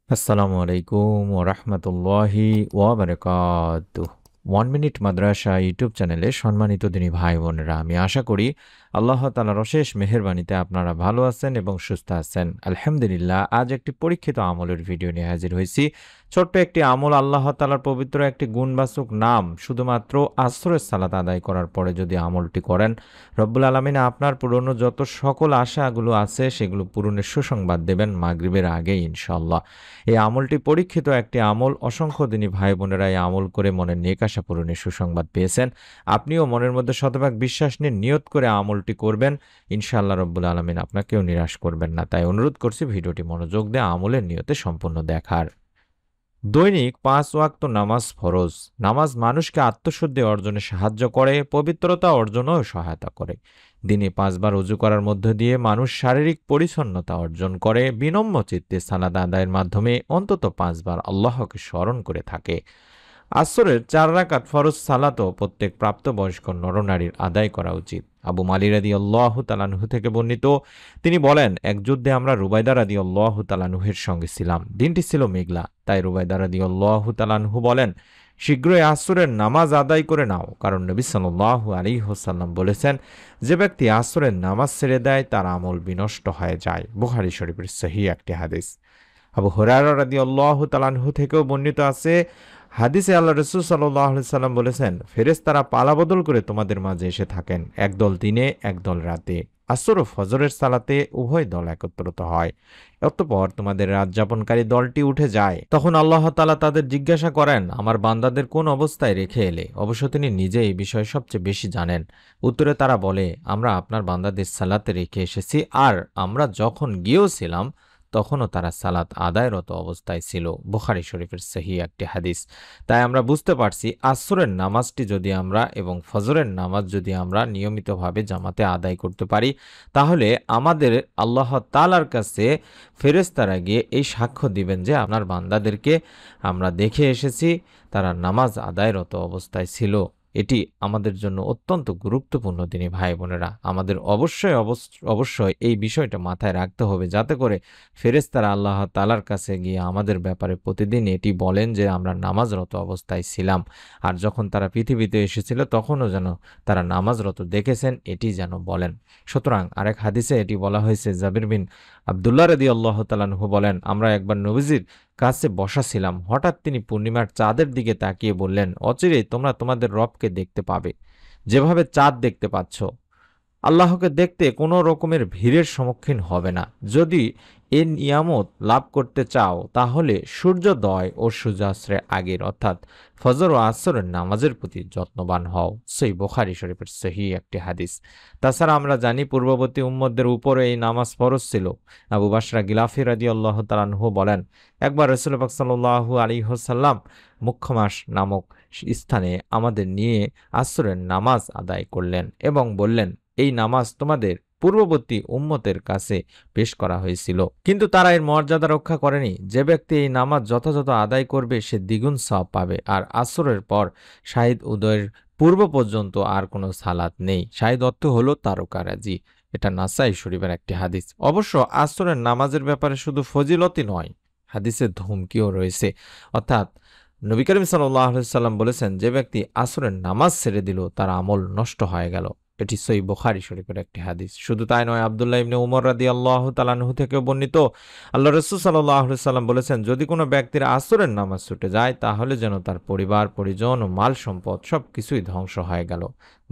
আসসালামু আলাইকুম ওয়া রাহমাতুল্লাহি ওয়া বারাকাতুহু। 1 মিনিট মাদ্রাসা ইউটিউব চ্যানেলে সম্মানিত দিনী ভাই বোনেরা, আমি আশা করি আল্লাহ তাআলার অশেষ মেহেরবানিতে আপনারা ভালো আছেন এবং সুস্থ আছেন। আলহামদুলিল্লাহ, আজ একটি পরীক্ষিত আমলের ভিডিও নিয়ে হাজির হয়েছি। ছোট্ট একটি আমল, আল্লাহ তাআলার পবিত্র একটি গুণবাচক নাম শুধুমাত্র আসরের সালাত আদায় করার পরে যদি আমলটি করেন, রব্বুল আলামিন আপনার পুরনো যত সকল আশাগুলো আছে সেগুলো পূরণের সুসংবাদ দেবেন মাগরিবের আগেই ইনশাআল্লাহ। এই আমলটি পরীক্ষিত একটি আমল। অসংখ্য দিনী ভাই বোনেরা এই আমল করে মনের নেক আশা পূরণের সুসংবাদ পেয়েছেন। আপনিও মনের মধ্যে শতভাগ বিশ্বাস নিয়ে নিয়ত করে আমলটি করবেন। ইনশাআল্লাহ রব্বুল আলামিন আপনাকেও নিরাশ করবেন না। তাই অনুরোধ করছি ভিডিওটি মনোযোগ দিয়ে আমলের নিয়তে সম্পূর্ণ দেখার। দৈনিক ৫ ওয়াক্ত নামাজ ফরজ। নামাজ মানুষকে আত্মশুদ্ধি অর্জনে সাহায্য করে, পবিত্রতা অর্জনেও সহায়তা করে। দিনে ৫ বার অজু করার মধ্য দিয়ে মানুষ শারীরিক পরিচ্ছন্নতা অর্জন করে। বিনম্র চিত্তে সালাত আদায়ের মাধ্যমে অন্তত ৫ বার আল্লাহকে স্মরণ করে থাকে। আসরের ৪ রাকাত ফরজ সালাতও প্রত্যেক প্রাপ্তবয়স্ক নরনারীর আদায় করা উচিত। আবু মালি রাদিয়াল্লাহু তাআলা আনহু থেকে বর্ণিত, তিনি বলেন, এক যুদ্ধে আমরা রুবাইদা রাদিয়াল্লাহু তাআলা আনহুর সঙ্গে ছিলাম। দিনটি ছিল মেঘলা, তাই রুবাইদা রাদিয়াল্লাহু তাআলা আনহু বলেন, শীঘ্রই আসরের নামাজ আদায় করে নাও, কারণ নবী সাল্লাল্লাহু আলাইহি ওয়াসাল্লাম বলেছেন, যে ব্যক্তি আসরের নামাজ ছেড়ে দেয় তার আমল বিনষ্ট হয়ে যায়। বুখারী শরীফের সহিহ একটি হাদিস। আবু হুরায়রা রাদিয়াল্লাহু তাআলা আনহু থেকেও বর্ণিত আছে, হাদিসে আল্লাহ রাসূল সাল্লাল্লাহু আলাইহি সাল্লাম বলেছেন, ফেরেশতারা পালাবদল করে তোমাদের মাঝে এসে থাকেন, একদল দিনে একদল রাতে। আসর ও ফজরের সালাতে উভয় দল একত্রিত হয়। অতঃপর তোমাদের রাত যাপনকারী দলটি উঠে যায়। তখন আল্লাহ তাআলা তাদের জিজ্ঞাসা করেন, আমার বান্দাদের কোন অবস্থায় রেখে এলে? অবশ্য তিনি নিজে এই বিষয়ে সবচেয়ে বেশি জানেন। উত্তরে তারা বলে, আমরা আপনার বান্দাদের সালাতে রেখে এসেছি, আর আমরা যখন গিয়েছিলাম তখনও তারা সালাত আদায়রত অবস্থায় ছিল। বুখারী শরীফের সহিহ একটি হাদিস। তাই আমরা বুঝতে পারছি, আসরের নামাজটি যদি আমরা এবং ফজরের নামাজ যদি আমরা নিয়মিতভাবে জামাতে আদায় করতে পারি, তাহলে আমাদের আল্লাহ তাআলার কাছে ফেরেশতারা গিয়ে এই সাক্ষ্য দিবেন যে আপনার বান্দাদেরকে আমরা দেখে এসেছি, তারা নামাজ আদায়রত অবস্থায় ছিল। এটি আমাদের জন্য অত্যন্ত গুরুত্বপূর্ণ দিনী ভাই বোনেরা। আমাদের অবশ্যই এই বিষয়টা মাথায় রাখতে হবে, যাতে করে ফেরেশতারা আল্লাহ তাআলার কাছে গিয়ে আমাদের ব্যাপারে প্রতিদিন এটি বলেন যে আমরা নামাজরত অবস্থায় ছিলাম। আর যখন তারা পৃথিবীতে এসেছিল তখনও যেন তারা নামাজরত দেখেছেন, এটি যেন বলেন। সুতরাং আরেক হাদিসে এটি বলা হয়েছে, জাবির বিন আব্দুল্লাহ রাদিয়াল্লাহু তাআলা আনহু বলেন, আমরা একবার নবীজির কাছে বসা ছিলাম। হঠাৎ তিনি পূর্ণিমার চাঁদের দিকে তাকিয়ে বললেন, অচিরেই তোমরা তোমাদের রবকে দেখতে পাবে, যেভাবে চাঁদ দেখতে পাচ্ছ। আল্লাহকে দেখতে কোনো রকমের ভিড়ের সম্মুখীন হবে না। যদি এ নিয়ামত লাভ করতে চাও, তাহলে সূর্যোদয় ও সূর্যাস্তের আগের অর্থাৎ ফজর ও আসরের নামাজের প্রতি যত্নবান হও। সহিহ বুখারী শরীফের সহিহ একটি হাদিস। তাছাড়া আমরা জানি, পূর্ববর্তী উম্মতদের উপরে এই নামাজ ফরজ ছিল। আবু বাশরা গিলাফি রাদিয়াল্লাহু তাআলা আনহু বলেন, একবার রাসূল পাক সাল্লাল্লাহু আলাইহি ওয়াসাল্লাম মুখ্যমাস নামক স্থানে আমাদের নিয়ে আসরের নামাজ আদায় করলেন এবং বললেন, এই নামাজ তোমাদের পূর্ববর্তী উম্মতের কাছে পেশ করা হয়েছিল, কিন্তু তারা এর মর্যাদা রক্ষা করেনি। যে ব্যক্তি এই নামাজ যথাযথ আদায় করবে সে দ্বিগুণ সওয়াব পাবে। আর আসরের পর শাহিদ উদয়ের পূর্ব পর্যন্ত আর কোনো সালাত নেই। শাহিদ অর্থ হলো তারকারাজি। এটা নাসাই শরীফের একটি হাদিস। অবশ্য আসরের নামাজের ব্যাপারে শুধু ফজিলতই নয়, হাদিসের ধমকিও রয়েছে। অর্থাৎ নবী করিম সাল্লাল্লাহু আলাইহি সাল্লাম বলেছেন, যে ব্যক্তি আসরের নামাজ ছেড়ে দিল তার আমল নষ্ট হয়ে গেল। এটি সহিহ বুখারী শরীফের একটি হাদিস। শুধু তাই নয়, আব্দুল্লাহ ইবনে উমর রাদিয়াল্লাহু তাআলা আনহু থেকেও বর্ণিত, আল্লাহ রাসূল সাল্লাল্লাহু আলাইহি সাল্লাম বলেছেন, যদি কোনো ব্যক্তির আসরের নামাজ ছুটে যায়, তাহলে যেন তার পরিবার পরিজন ও মাল সম্পদ সবকিছুই ধ্বংস হয়ে গেল।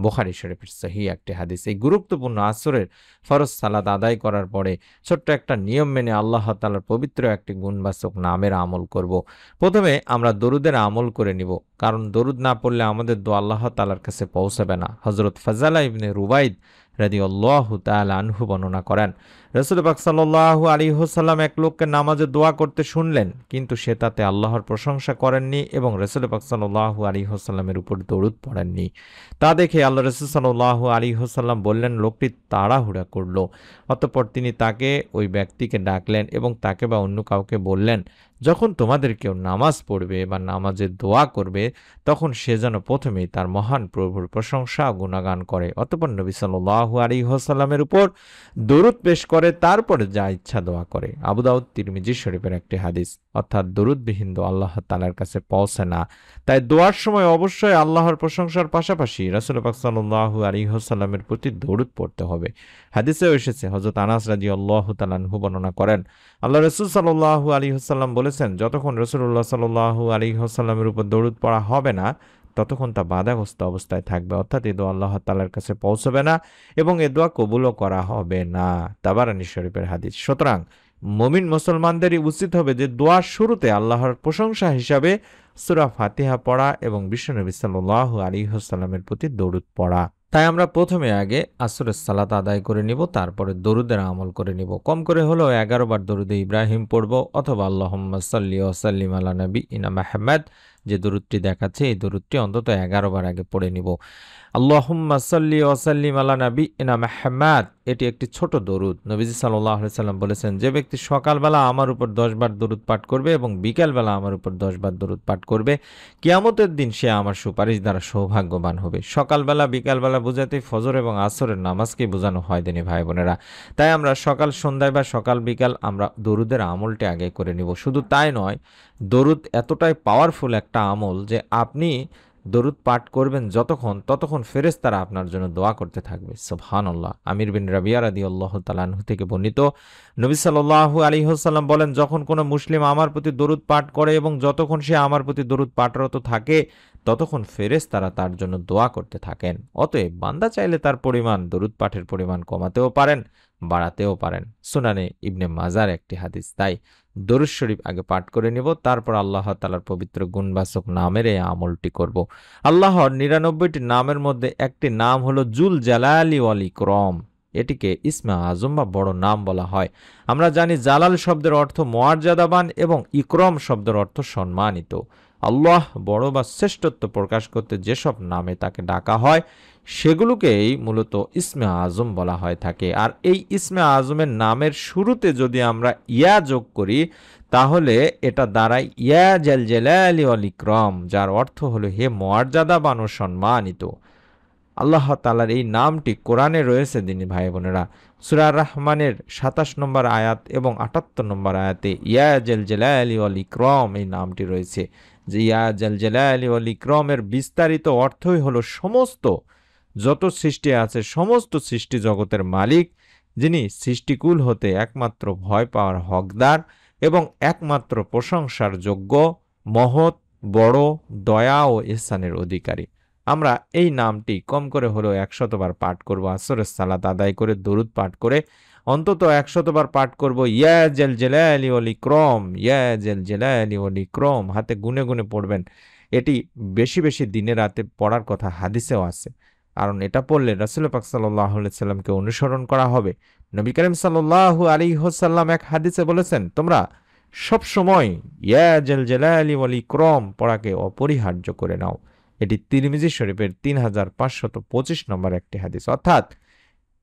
বুখারী শরীফের সহিহ একটি হাদিস। এই গুরুত্বপূর্ণ আসরের ফরজ সালাত আদায় করার পরে ছোট্ট একটা নিয়ম মেনে আল্লাহ তাআলার পবিত্র একটি গুণবাচক নামের আমল করব। প্রথমে আমরা দরুদের আমল করে নিব, কারণ দরুদ না পড়লে আমাদের দোয়া আল্লাহ তাআলার কাছে পৌঁছাবে না। হযরত ফাজালা ইবনে রুবাইদ রাদিয়াল্লাহু তাআলা আনহু বর্ণনা করেন, রাসূল পাক সাল্লাল্লাহু আলাইহি ওয়াসাল্লাম এক লোককে নামাজে দোয়া করতে শুনলেন, কিন্তু সে তাতে আল্লাহর প্রশংসা করেননি এবং রাসূল পাক সাল্লাল্লাহু আলাইহি ওয়াসাল্লামের উপর দরুদ পড়েননি। তা দেখে আল্লাহ রাসূল সাল্লাল্লাহু আলাইহি ওয়াসাল্লাম বললেন, লোকটি তাড়াহুড়া করল। অতঃপর তিনি তাকে, ওই ব্যক্তিকে ডাকলেন এবং তাকে বা অন্য কাউকে বললেন, যখন তোমাদের কেউ নামাজ পড়বে বা নামাজে দোয়া করবে, তখন সে যেন প্রথমেই তার মহান প্রভুর প্রশংসা ও গুণগান করে, অতঃপর নবী সাল্লাল্লাহু আলাইহি ওয়াসাল্লামের উপর দরুদ পেশ করে করে তারপরে যা ইচ্ছা দোয়া করে। আবু দাউদ তিরমিজি শরীফের একটি হাদিস। অর্থাৎ দরুদবিহীন দোয়া আল্লাহ তাআলার কাছে পৌঁছে না। তাই দোয়ার সময় অবশ্যই আল্লাহর প্রশংসার পাশাপাশি রাসূল পাক সাল্লাল্লাহু আলাইহি ওয়াসাল্লামের প্রতি দরুদ পড়তে হবে। হাদিসেও এসেছে, হযরত আনাস রাদিয়াল্লাহু তাআলা আনহু বর্ণনা করেন, আল্লাহ রাসূল সাল্লাল্লাহু আলাইহি ওয়াসাল্লাম বলেছেন, যতক্ষণ রাসূলুল্লাহ সাল্লাল্লাহু আলাইহি ওয়াসাল্লামের উপর দরুদ পড়া হবে না ততক্ষণ তা বাধাগ্রস্ত অবস্থায় থাকবে, অর্থাৎ এই দোয়া আল্লাহ তাআলার কাছে পৌঁছবে না এবং এ দোয়া কবুলও করা হবে না। তাবারানী শরীফের হাদিস। সুতরাং মুমিন মুসলমানদেরই উচিত হবে যে দোয়ার শুরুতে আল্লাহর প্রশংসা হিসাবে সূরা ফাতিহা পড়া এবং বিশ্বনবী সাল্লাল্লাহু আলাইহি ওয়াসাল্লামের প্রতি দরুদ পড়া। তাই আমরা প্রথমে আগে আসরের সালাত আদায় করে নিব, তারপরে দরুদের আমল করে নিব। কম করে হলেও 11 বার দরুদে ইব্রাহিম পড়ব, অথবা আল্লাহুম্মা সাল্লি ওয়া সাল্লিম আলা নাবিয়িনা মুহাম্মাদ, যে দরুদটি দেখাচ্ছে এই দরুদটি অন্তত 11 বার আগে পড়ে নিব। আল্লাহুম্মা সাল্লি ওয়া সাল্লিম আলা নাবিয়িনা মুহাম্মাদ, এটি একটি ছোট দরুদ। নবীজি সাল্লাল্লাহু আলাইহি সাল্লাম বলেছেন, যে ব্যক্তি সকালবেলা আমার উপর 10 বার দরুদ পাঠ করবে এবং বিকালবেলা আমার উপর 10 বার দরুদ পাঠ করবে, কিয়ামতের দিন সে আমার সুপারিশ দ্বারা সৌভাগ্যবান হবে। সকালবেলা বিকালবেলা বোঝাতে ফজর এবং আসরের নামাজকে বোঝানো হয় দিনী ভাই বোনেরা। তাই আমরা সকাল সন্ধ্যায় বা সকাল বিকাল আমরা দরুদের আমলটি আগে করে নিব। শুধু তাই নয়, দরুদ এতটাই পাওয়ারফুল একটা আমল যে আপনি দরুদ পাঠ করবেন ততক্ষণ ফেরেশতারা আপনার জন্য দোয়া করতে থাকবে। সুবহানাল্লাহ। আমির বিন রাবিয়া রাদিয়াল্লাহু তাআলা আনহু থেকে বর্ণিত, নবী সাল্লাল্লাহু আলাইহি ওয়াসাল্লাম বলেন, যখন কোনো মুসলিম আমার প্রতি দরুদ পাঠ করে এবং যতক্ষণ সে আমার প্রতি দরুদ পাঠরত থাকে ততক্ষণ ফেরেশতারা তার জন্য দোয়া করতে থাকেন। অতএব বান্দা চাইলে তার পরিমাণ, দরুদ পাঠের পরিমাণ কমাতেও পারেন, বাড়াতেও পারেন। সুনানে ইবনে মাজার একটি হাদিস। তাই দরুদ শরীফ আগে পাঠ করে নিব, তারপর আল্লাহ তাআলার পবিত্র গুণবাচক নামের এই আমলটি করব। আল্লাহর 99টি নামের মধ্যে একটি নাম হলো জুল জালালি ওয়াল ইকরাম। এটিকে ইসমে আজম বা বড় নাম বলা হয়। আমরা জানি জালাল শব্দের অর্থ মর্যাদাবান এবং ইকরাম শব্দের অর্থ সম্মানিত। আল্লাহ বড় বা শ্রেষ্ঠত্ব প্রকাশ করতে যেসব নামে তাকে ডাকা হয় সেগুলোকেই মূলত ইসমে আজম বলা হয় থাকে। আর এই ইসমে আজমের নামের শুরুতে যদি আমরা ইয়া যোগ করি তাহলে এটা দাঁড়ায় ইয়া জাল জালালি ওয়াল ইকরাম, যার অর্থ হলো হে মর্যাদাবান ও সম্মানিত। আল্লাহ তাআলার এই নামটি কোরআনে রয়েছে দিনী ভাই বোনেরা। সূরা রহমানের 27 নম্বর আয়াত এবং 78 নম্বর আয়াতে ইয়া জাল জালালি ওয়াল ইকরাম এই নামটি রয়েছে। যে ইয়া জাল জালালি ওয়াল ইকরামের বিস্তারিত অর্থই হলো সমস্ত যত সৃষ্টি আছে সমস্ত সৃষ্টি জগতের মালিক, যিনি সৃষ্টিকুল হতে একমাত্র ভয় পাওয়ার হকদার এবং একমাত্র প্রশংসার যোগ্য, মহৎ, বড়, দয়া ও ইহসানের অধিকারী। আমরা এই নামটি কম করে হলেও 100 বার পাঠ করব। আসরের সালাত আদায় করে দরুদ পাঠ করে অন্তত 100 বার পাঠ করব ইয়া জাল জালালি ওয়াল ইকরাম, ইয়া জাল জালালি ওয়াল ইকরাম। হাতে গুনে গুনে পড়বেন। এটি বেশি বেশি দিনে রাতে পড়ার কথা হাদিসেও আছে, কারণ এটা পড়লে রাসূল পাক সাল্লাল্লাহু আলাইহি সাল্লামকে অনুসরণ করা হবে। নবী করিম সাল্লাল্লাহু আলাইহি ওয়াসাল্লাম এক হাদিসে বলেছেন, তোমরা সব সময় ইয়া জাল জালালি ওয়াল ইকরাম পড়াকে অপরিহার্য করে নাও। এটি তিরমিজি শরীফের 3525 নম্বর একটি হাদিস। অর্থাৎ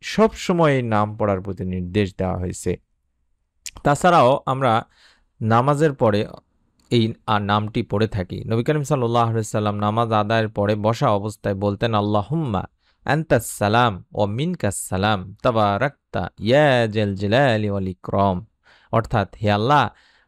সব সময় এই নাম পড়ার প্রতি নির্দেশ দেওয়া হয়েছে। তাছাড়াও আমরা নামাজের পরে এই নামটি পড়ে থাকি। নবী করিম সাল্লাল্লাহু আলাইহি সাল্লাম নামাজ আদায়ের পরে বসা অবস্থায় বলতেন, আল্লাহুম্মা আনতাস সালাম ওয়া মিনকাস সালাম তাবারাকতা ইয়া জাল জালালি ওয়াল ইকরাম। অর্থাৎ হে আল্লাহ,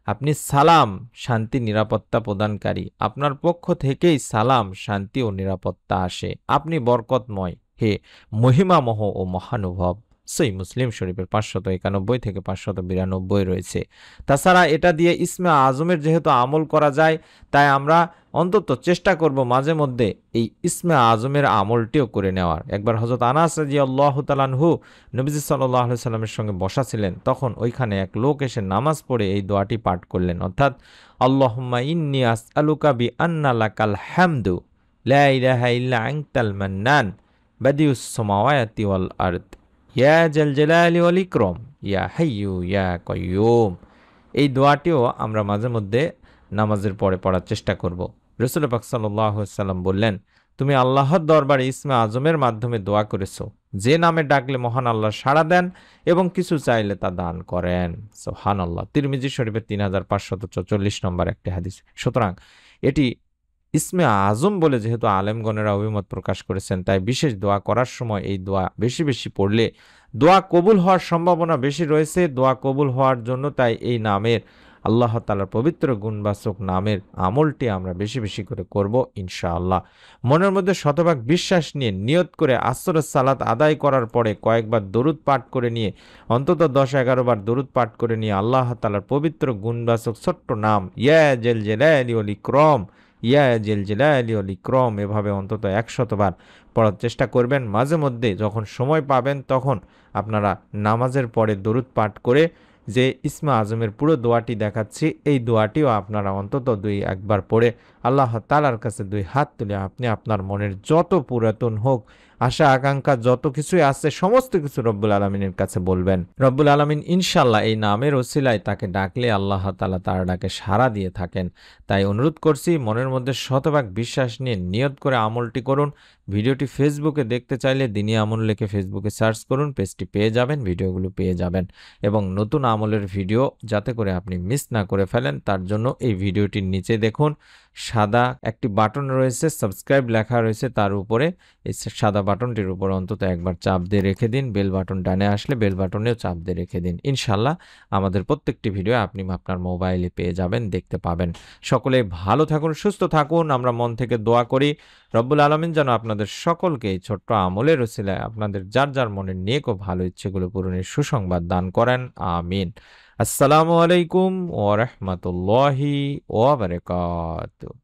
আপনি সালাম, শান্তি নিরাপত্তা প্রদানকারী, আপনার পক্ষ থেকেই সালাম, শান্তি ও নিরাপত্তা আসে, আপনি বরকতময়, হে মহিমামহ ও মহানুভব। সহিহ মুসলিম শরীফের 591 থেকে 592 রয়েছে। তাছাড়া এটা দিয়ে ইসমে আজমের যেহেতু আমল করা যায়, তাই আমরা অন্তত চেষ্টা করব মাঝে মধ্যে এই ইসমে আজমের আমলটিও করে নেওয়ার। একবার হযরত আনাস রাদিয়াল্লাহু তাআলা আনহু নবীজি সাল্লাল্লাহু আলাইহি সাল্লামের সঙ্গে বসা ছিলেন, তখন ওইখানে এক লোক এসে নামাজ পড়ে এই দোয়াটি পাঠ করলেন, অর্থাৎ আল্লাহুম্মা ইন্নী আসআলুকা বিআন্না লাকাল হামদু লা ইলাহা ইল্লা আনতাল মান্নান বাদিউস সামাওয়াতি ওয়াল আরদ ইয়া জাল জালালি ওয়াল ইকরাম ইয়া হাইয়্যু ইয়া কাইয়্যুম। এই দোয়াটিও আমরা মাঝে মধ্যে নামাজের পরে পড়ার চেষ্টা করব। রাসূল পাক সাল্লাল্লাহু আলাইহি সাল্লাম বললেন, তুমি আল্লাহর দরবারে ইসমে আজমের মাধ্যমে দোয়া করেছো, যে নামে ডাকলে মহান আল্লাহ সাড়া দেন এবং কিছু চাইলে তা দান করেন। সুবহানাল্লাহ। তিরমিজি শরীফের 3544 নম্বর একটি হাদিস। সুতরাং এটি ইসমে আজম বলে যেহেতু আলেমগণেরা অভিমত প্রকাশ করেছেন, তাই বিশেষ দোয়া করার সময় এই দোয়া বেশি বেশি পড়লে দোয়া কবুল হওয়ার সম্ভাবনা বেশি রয়েছে। দোয়া কবুল হওয়ার জন্য তাই এই নামের, আল্লাহ তাআলার পবিত্র গুণবাচক নামের আমলটি আমরা বেশি বেশি করে করব ইনশাআল্লাহ। মনের মধ্যে শতভাগ বিশ্বাস নিয়ে নিয়ত করে আসরের সালাত আদায় করার পরে কয়েকবার দরুদ পাঠ করে নিয়ে, অন্তত ১০-১১ বার দরুদ পাঠ করে নিয়ে আল্লাহ তাআলার পবিত্র গুণবাচক ছোট্ট নাম ইয়া জেল জেলালি ওয়াল ইকরাম, ইয়া জেল জেলালি ওয়াল ইকরাম এভাবে অন্তত ১০০ বার পড়ার চেষ্টা করবেন। মাঝে মধ্যে যখন সময় পাবেন তখন আপনারা নামাজের পরে দরুদ পাঠ করে যে ইসমে আজমের পুরো দোয়াটি দেখাচ্ছি, এই দোয়াটিও আপনারা অন্তত একবার পড়ে আল্লাহ তাআলার কাছে ২ হাত তুলে আপনি আপনার মনের যত পুরাতন হোক, আশা আকাঙ্ক্ষা যত কিছুই আছে সমস্ত কিছু রব্বুল আলামিনের কাছে বলবেন। রব্বুল আলামিন ইনশাআল্লাহ এই নামের ওসিলায় তাকে ডাকলে আল্লাহ তাআলা তার ডাকে সাড়া দিয়ে থাকেন। তাই অনুরোধ করছি, মনের মধ্যে শতভাগ বিশ্বাস নিয়ে নিয়ত করে আমলটি করুন। ভিডিওটি ফেসবুকে দেখতে চাইলে দিনী আমল লিখে ফেসবুকে সার্চ করুন, পেজটি পেয়ে যাবেন, ভিডিওগুলো পেয়ে যাবেন। এবং নতুন আমলের ভিডিও যাতে করে আপনি মিস না করে ফেলেন তার জন্য এই ভিডিওটির নিচে দেখুন সাদা একটি বাটন রয়েছে, সাবস্ক্রাইব লেখা রয়েছে, তার উপরে এই সাদা বাটনটির উপর অন্তত একবার চাপ দিয়ে রেখে দিন। বেল বাটন ডানে আসলে বেল বাটনেও চাপ দিয়ে রেখে দিন। ইনশাআল্লাহ আমাদের প্রত্যেকটি ভিডিও আপনি আপনার মোবাইলে পেয়ে যাবেন, দেখতে পাবেন। সকলে ভালো থাকুন, সুস্থ থাকুন। আমরা মন থেকে দোয়া করি রব্বুল আলামিন যেন আপনাদের সকলকে এই ছোট্ট আমলের ওসিলায় আপনাদের যার যার মনের নেক ও ভালো ইচ্ছেগুলো পূরণের সুসংবাদ দান করেন। আমিন। আসসালামু আলাইকুম ওয়া রাহমাতুল্লাহি ওয়া বারাকাতুহু।